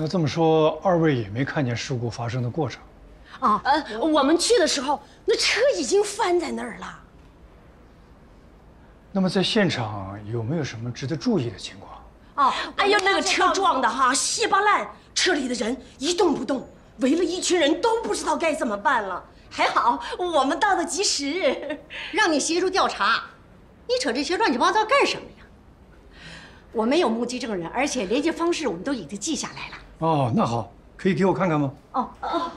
那这么说，二位也没看见事故发生的过程？啊，我们去的时候，那车已经翻在那儿了。那么在现场有没有什么值得注意的情况？哦，哎呦，那个车撞的哈，稀巴烂，车里的人一动不动，围了一群人，都不知道该怎么办了。还好我们到得及时，让你协助调查，你扯这些乱七八糟干什么呀？我们有目击证人，而且联系方式我们都已经记下来了。哦，那好，可以给我看看吗？哦哦，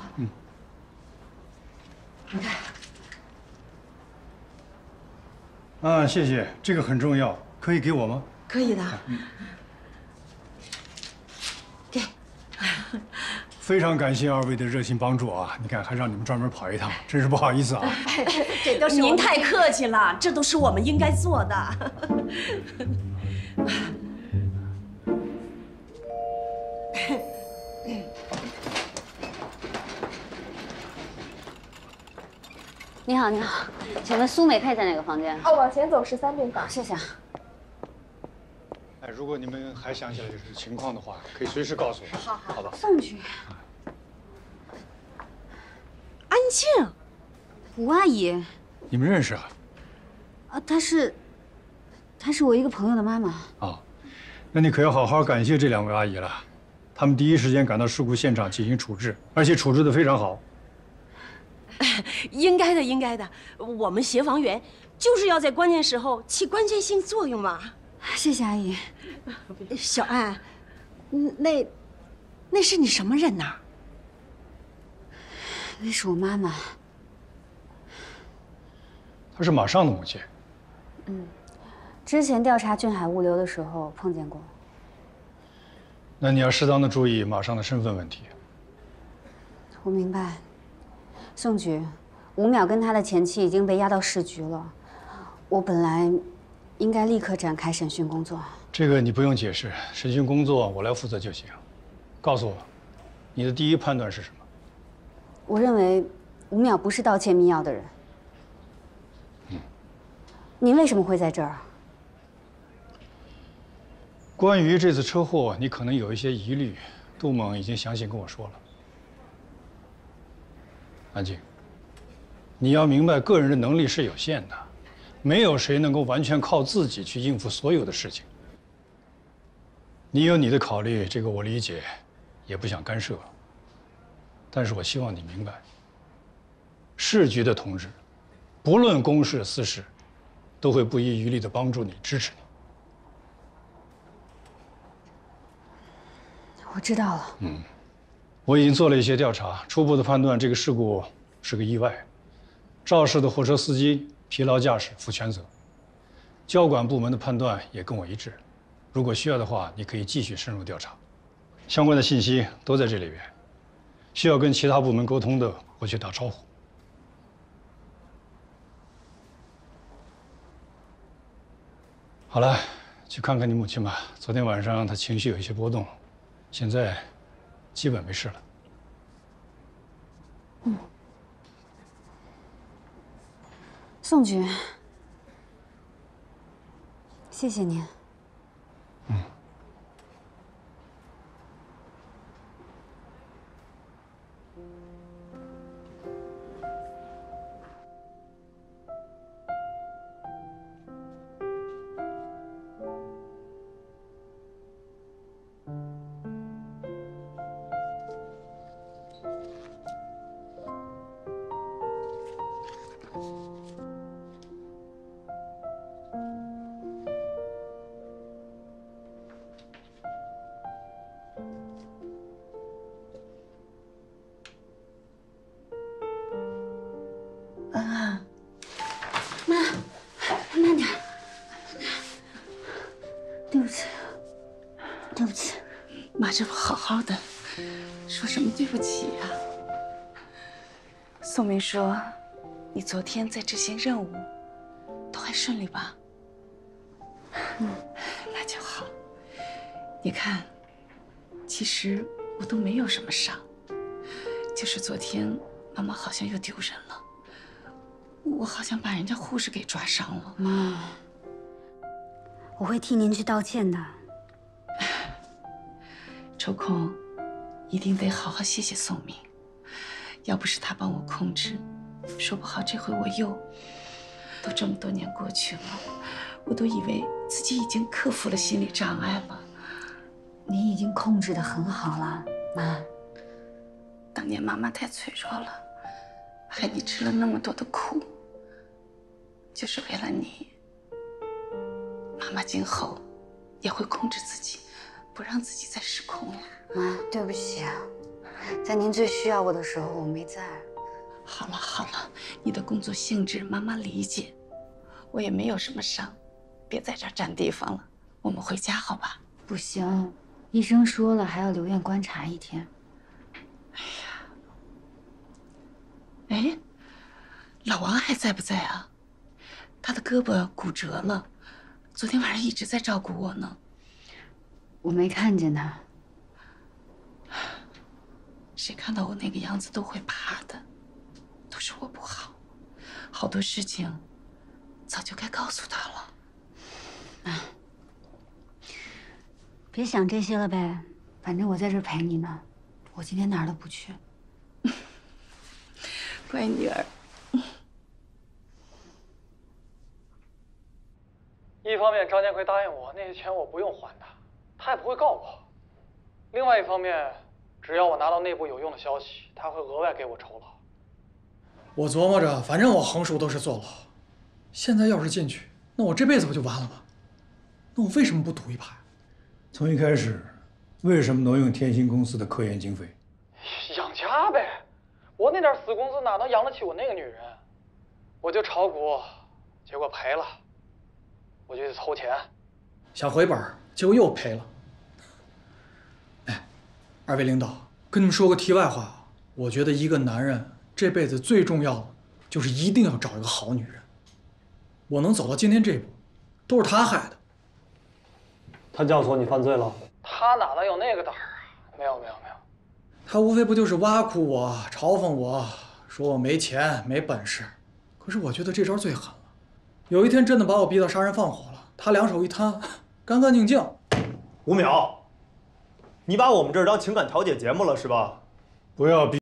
你看，啊，谢谢，这个很重要，可以给我吗？可以的。给，非常感谢二位的热心帮助啊！你看，还让你们专门跑一趟，真是不好意思啊。这都是您太客气了，这都是我们应该做的。你好，你好，请问苏美佩在哪个房间？哦，往前走13病房。谢谢。哎，如果你们还想起来有什么情况的话，可以随时告诉我。好，好吧。宋局，安静。吴阿姨。你们认识啊？啊，她是我一个朋友的妈妈。哦，那你可要好好感谢这两位阿姨了，她们第一时间赶到事故现场进行处置，而且处置得非常好。应该的，应该的。我们协防员就是要在关键时候起关键性作用嘛。谢谢阿姨。小安，那是你什么人呐？那是我妈妈。她是马上的母亲。之前调查俊海物流的时候碰见过。那你要适当的注意马上的身份问题。我明白。宋局，吴淼跟他的前妻已经被押到市局了。我本来应该立刻展开审讯工作。这个你不用解释，审讯工作我来负责就行。告诉我，你的第一判断是什么？我认为吴淼不是盗窃密钥的人。您为什么会在这儿？关于这次车祸，你可能有一些疑虑，杜猛已经详细跟我说了。安静，你要明白，个人的能力是有限的，没有谁能够完全靠自己去应付所有的事情。你有你的考虑，这个我理解，也不想干涉。但是我希望你明白，市局的同志，不论公事私事，都会不遗余力地帮助你、支持你。我知道了。我已经做了一些调查，初步的判断，这个事故是个意外。肇事的货车司机疲劳驾驶负全责，交管部门的判断也跟我一致。如果需要的话，你可以继续深入调查，相关的信息都在这里边。需要跟其他部门沟通的，我去打招呼。好了，去看看你母亲吧。昨天晚上她情绪有一些波动，现在基本没事了。宋局，谢谢您。慢点。对不起，对不起。妈这不好好的，说什么对不起呀？宋明说，你昨天在执行任务，都还顺利吧？那就好。你看，其实我都没有什么伤，就是昨天妈妈好像又丢人了，我好像把人家护士给抓伤了。妈，我会替您去道歉的。抽空一定得好好谢谢宋明，要不是他帮我控制，说不好这回我又……都这么多年过去了，我都以为自己已经克服了心理障碍了。你已经控制得很好了，妈。当年妈妈太脆弱了，害你吃了那么多的苦，就是为了你。妈妈今后也会控制自己，不让自己再失控了。妈，对不起啊，在您最需要我的时候我没在。好了好了，你的工作性质妈妈理解，我也没有什么伤，别在这儿占地方了，我们回家好吧？不行，医生说了还要留院观察1天。哎，老王还在不在啊？他的胳膊骨折了，昨天晚上一直在照顾我呢。我没看见他。谁看到我那个样子都会怕的，都是我不好，好多事情早就该告诉他了。妈，别想这些了呗，反正我在这陪你呢，我今天哪儿都不去。乖女儿。一方面，张建奎答应我那些钱我不用还他，他也不会告我；另外一方面，只要我拿到内部有用的消息，他会额外给我酬劳。我琢磨着，反正我横竖都是坐牢，现在要是进去，那我这辈子不就完了吗？那我为什么不赌一把？从一开始，为什么挪用天星公司的科研经费？养家呗。我那点死工资哪能养得起我那个女人？我就炒股，结果赔了，我就去筹钱，想回本，结果又赔了。哎，二位领导，跟你们说个题外话，我觉得一个男人这辈子最重要的就是一定要找一个好女人。我能走到今天这步，都是他害的。他教唆你犯罪了？他哪能有那个胆儿啊？没有。他无非不就是挖苦我、嘲讽我，说我没钱、没本事。可是我觉得这招最狠了。有一天真的把我逼到杀人放火了，他两手一摊，干干净净。5秒，你把我们这儿当情感调解节目了是吧？不要逼。